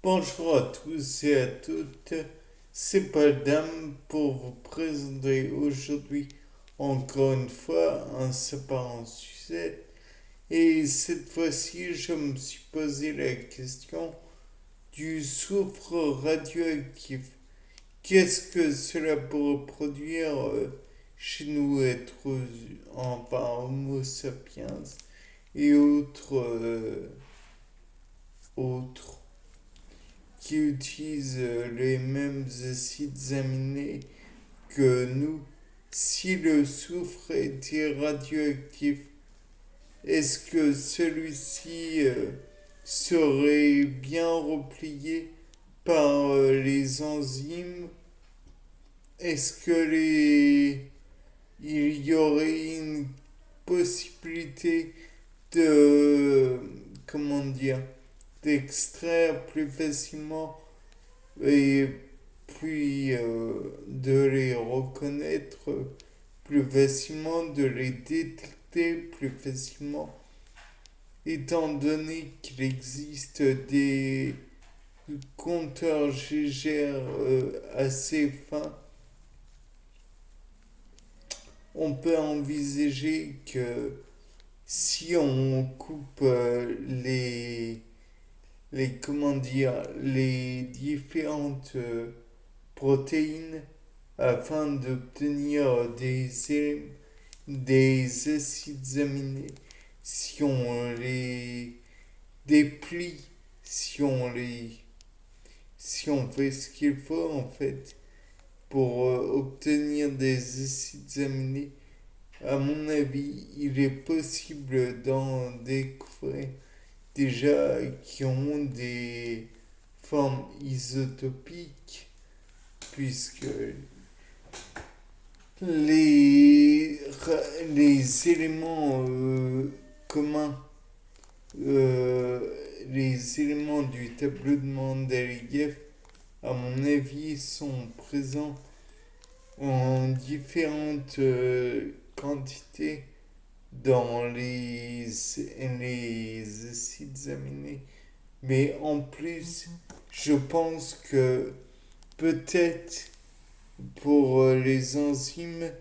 Bonjour à tous et à toutes, c'est Paul Dame pour vous présenter aujourd'hui encore une fois un séparant sujet. Et cette fois-ci, je me suis posé la question du soufre radioactif. Qu'est-ce que cela pourrait produire chez nous, enfin Homo sapiens et autres qui utilisent les mêmes acides aminés que nous? Si le soufre était radioactif, est-ce que celui-ci serait bien replié par les enzymes? Est-ce que il y aurait une possibilité de, comment dire, d'extraire plus facilement et puis de les reconnaître plus facilement, de les détecter plus facilement, étant donné qu'il existe des compteurs GGR assez fins, on peut envisager que si on coupe comment dire, les différentes protéines afin d'obtenir des acides aminés. Si on les déplie, si on les, si on fait ce qu'il faut en fait pour obtenir des acides aminés, à mon avis, il est possible d'en découvrir déjà qui ont des formes isotopiques puisque les, les éléments communs, euh, les éléments du tableau de Mendeleïev, à mon avis, sont présents en différentes quantités dans les acides aminés. Mais en plus, je pense que peut-être pour les enzymes,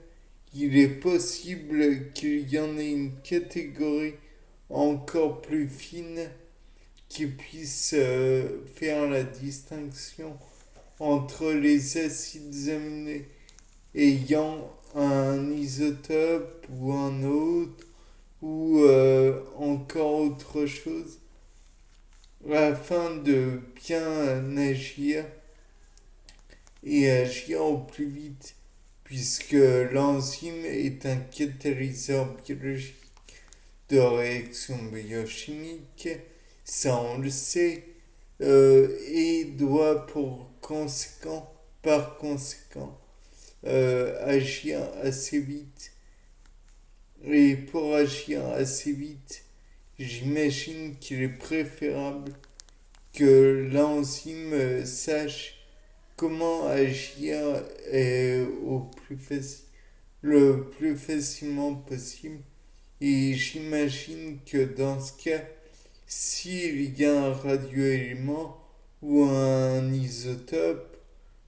il est possible qu'il y en ait une catégorie encore plus fine qui puisse faire la distinction entre les acides aminés ayant un isotope ou un autre ou encore autre chose afin de bien agir et agir au plus vite puisque l'enzyme est un catalyseur biologique de réaction biochimique, ça on le sait, et doit par conséquent, agir assez vite. Et pour agir assez vite, j'imagine qu'il est préférable que l'enzyme sache comment agir le plus facilement possible. Et j'imagine que dans ce cas, s'il y a un radioélément ou un isotope,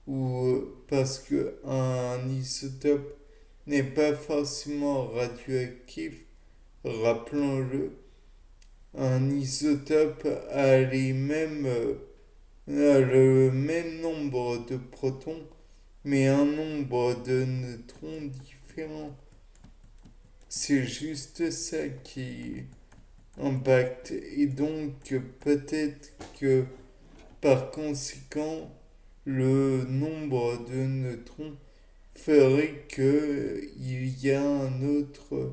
ou parce que un isotope n'est pas forcément radioactif, rappelons-le, un isotope a le même nombre de protons, mais un nombre de neutrons différent. C'est juste ça qui impacte. Et donc, peut-être que par conséquent, le nombre de neutrons ferait qu'il y a un autre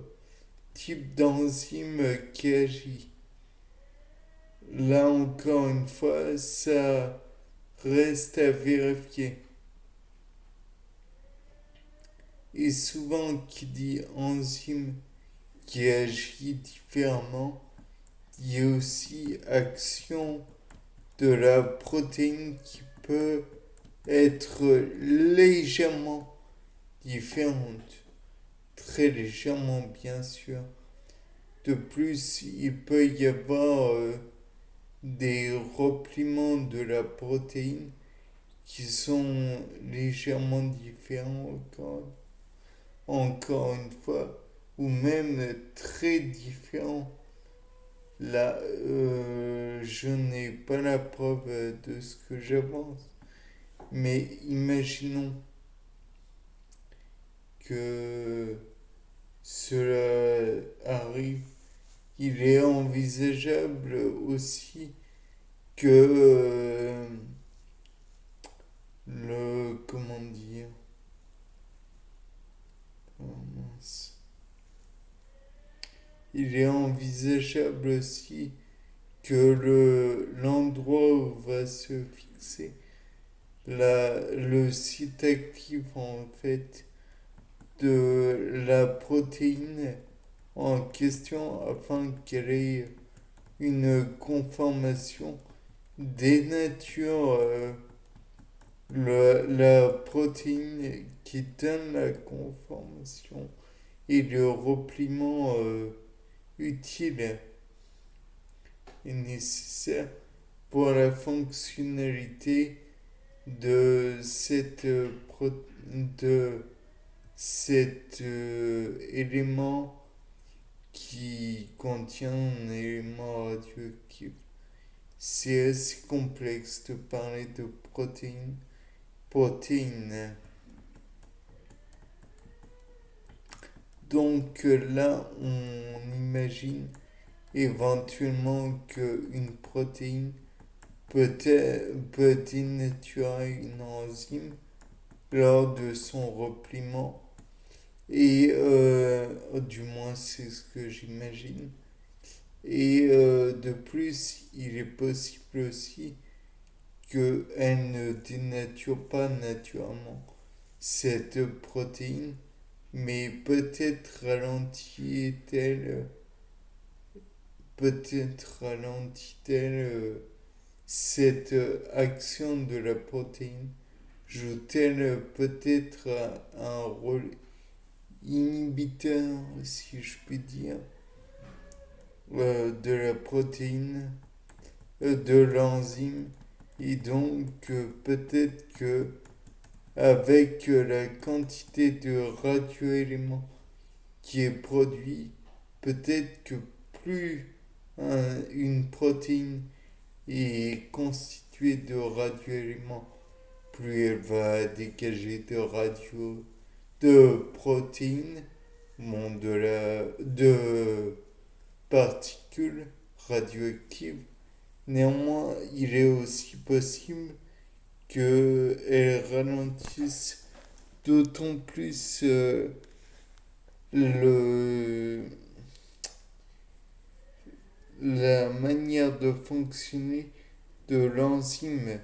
type d'enzyme qui agit. Là encore une fois, ça reste à vérifier. Et souvent, qui dit enzyme qui agit différemment, dit aussi action de la protéine qui peut être légèrement différente, très légèrement bien sûr. De plus, il peut y avoir des repliements de la protéine qui sont légèrement différents encore une fois, ou même très différents. Là, je n'ai pas la preuve de ce que j'avance, mais imaginons que cela arrive. Il est envisageable aussi que comment dire, oh mince. Il est envisageable aussi que l'endroit où va se fixer le site actif en fait de la protéine en question afin qu'elle ait une conformation dénature la protéine qui donne la conformation et le repliement utile et nécessaire pour la fonctionnalité de de cet élément qui contient un élément radioactif. C'est assez complexe de parler de protéines. Donc là, on imagine éventuellement qu'une protéine peut dénaturer une enzyme lors de son repliement. Et du moins, c'est ce que j'imagine. Et de plus, il est possible aussi qu'elle ne dénature pas naturellement cette protéine, mais peut-être ralentit-elle cette action de la protéine, joue-t-elle peut-être un rôle inhibiteur, si je puis dire, de la protéine, de l'enzyme, et donc peut-être que avec la quantité de radioéléments qui est produit, peut-être que plus une protéine est constituée de radioéléments, plus elle va dégager de protéines, bon, de particules radioactives. Néanmoins, il est aussi possible qu'elles ralentissent d'autant plus le, la manière de fonctionner de l'enzyme.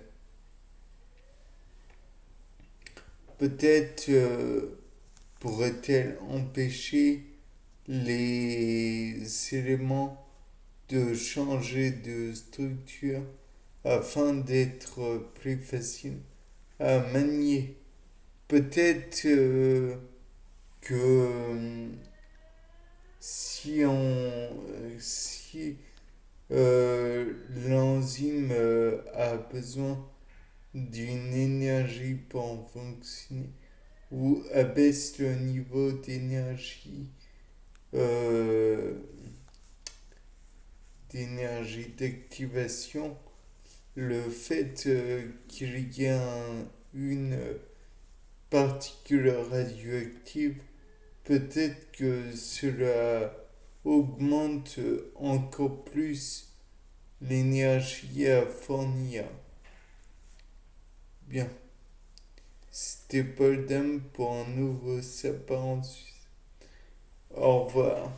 Peut-être pourrait-elle empêcher les éléments de changer de structure afin d'être plus facile à manier. Peut-être que si l'enzyme a besoin d'une énergie pour fonctionner ou abaisse le niveau euh, d'énergie d'activation, le fait qu'il y ait une particule radioactive, peut-être que cela augmente encore plus l'énergie à fournir. Bien, c'était Paul Dam pour un nouveau sapin en Suisse. Au revoir.